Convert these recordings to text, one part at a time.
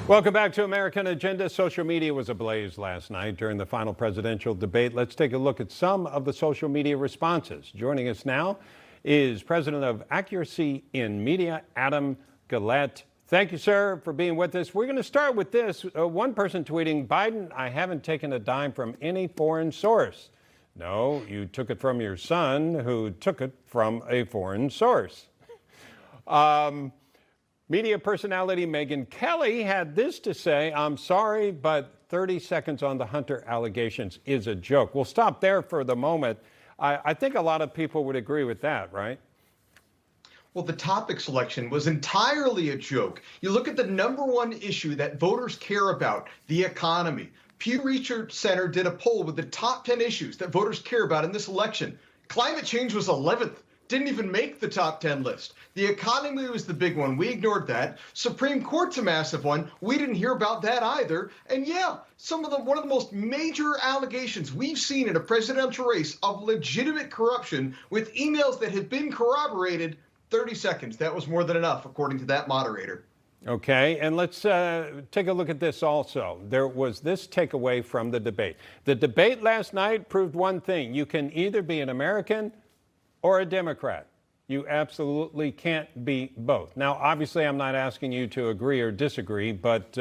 Welcome back to American Agenda. Social media was ablaze last night during the final presidential debate. Let's take a look at some of the social media responses. Joining us now is President of Accuracy in Media, Adam Gillette. Thank you, sir, for being with us. We're going to start with this. One person tweeting, Biden, I haven't taken a dime from any foreign source. No, you took it from your son, who took it from a foreign source. Media personality Megyn Kelly had this to say, I'm sorry, but 30 seconds on the Hunter allegations is a joke. We'll stop there for the moment. I think a lot of people would agree with that, right? Well, the topic selection was entirely a joke. You look at the #1 issue that voters care about, the economy. Pew Research Center did a poll with the top 10 issues that voters care about in this election. Climate change was 11th. Didn't even make the top 10 list. The economy was the big one. We ignored that. Supreme Court's a massive one. We didn't hear about that either. And yeah, one of the most major allegations we've seen in a presidential race of legitimate corruption with emails that have been corroborated. 30 seconds. That was more than enough, according to that moderator. Okay, and let's take a look at this also. There was this takeaway from the debate. The debate last night proved one thing. You can either be an American or a Democrat. You absolutely can't be both. Now, obviously, I'm not asking you to agree or disagree, but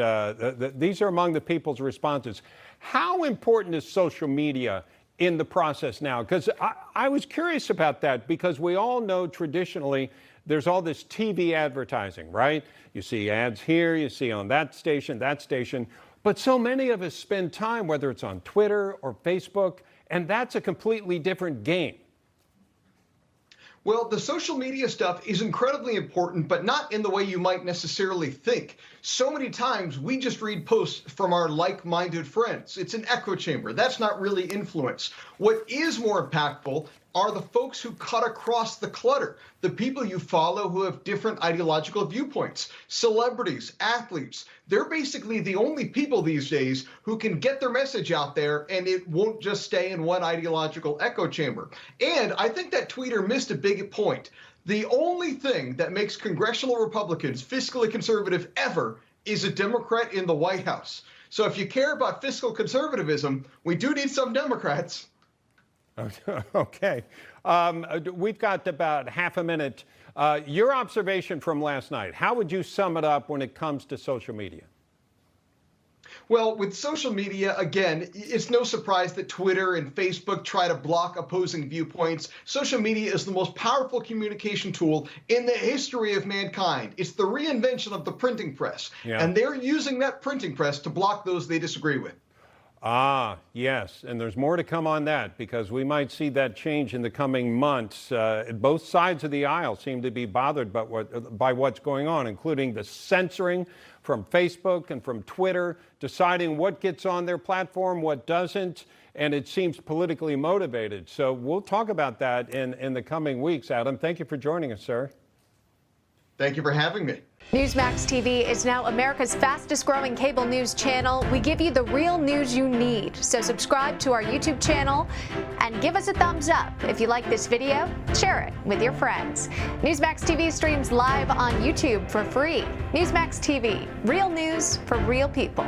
these are among the people's responses. How important is social media in the process now? Because I was curious about that, because we all know traditionally there's all this TV advertising, right? You see ads here, you see on that station, but so many of us spend time, whether it's on Twitter or Facebook, and that's a completely different game. Well, the social media stuff is incredibly important, but not in the way you might necessarily think. So many times we just read posts from our like-minded friends. It's an echo chamber. That's not really influence. What is more impactful are the folks who cut across the clutter, the people you follow who have different ideological viewpoints, celebrities, athletes. They're basically the only people these days who can get their message out there, and it won't just stay in one ideological echo chamber. And I think that tweeter missed a big point. The only thing that makes congressional Republicans fiscally conservative ever is a Democrat in the White House. So if you care about fiscal conservatism, we do need some Democrats. Okay. We've got about half a minute. Your observation from last night, how would you sum it up when it comes to social media? Well, with social media, again, it's no surprise that Twitter and Facebook try to block opposing viewpoints. Social media is the most powerful communication tool in the history of mankind. It's the reinvention of the printing press. Yeah. And they're using that printing press to block those they disagree with. Ah, yes, and there's more to come on that, because we might see that change in the coming months. Both sides of the aisle seem to be bothered by what's going on, including the censoring from Facebook and from Twitter, deciding what gets on their platform, what doesn't, and it seems politically motivated. So we'll talk about that in the coming weeks. Adam, thank you for joining us, sir. Thank you for having me. Newsmax TV is now America's fastest growing cable news channel. We give you the real news you need. So subscribe to our YouTube channel and give us a thumbs up. If you like this video, share it with your friends. Newsmax TV streams live on YouTube for free. Newsmax TV, real news for real people.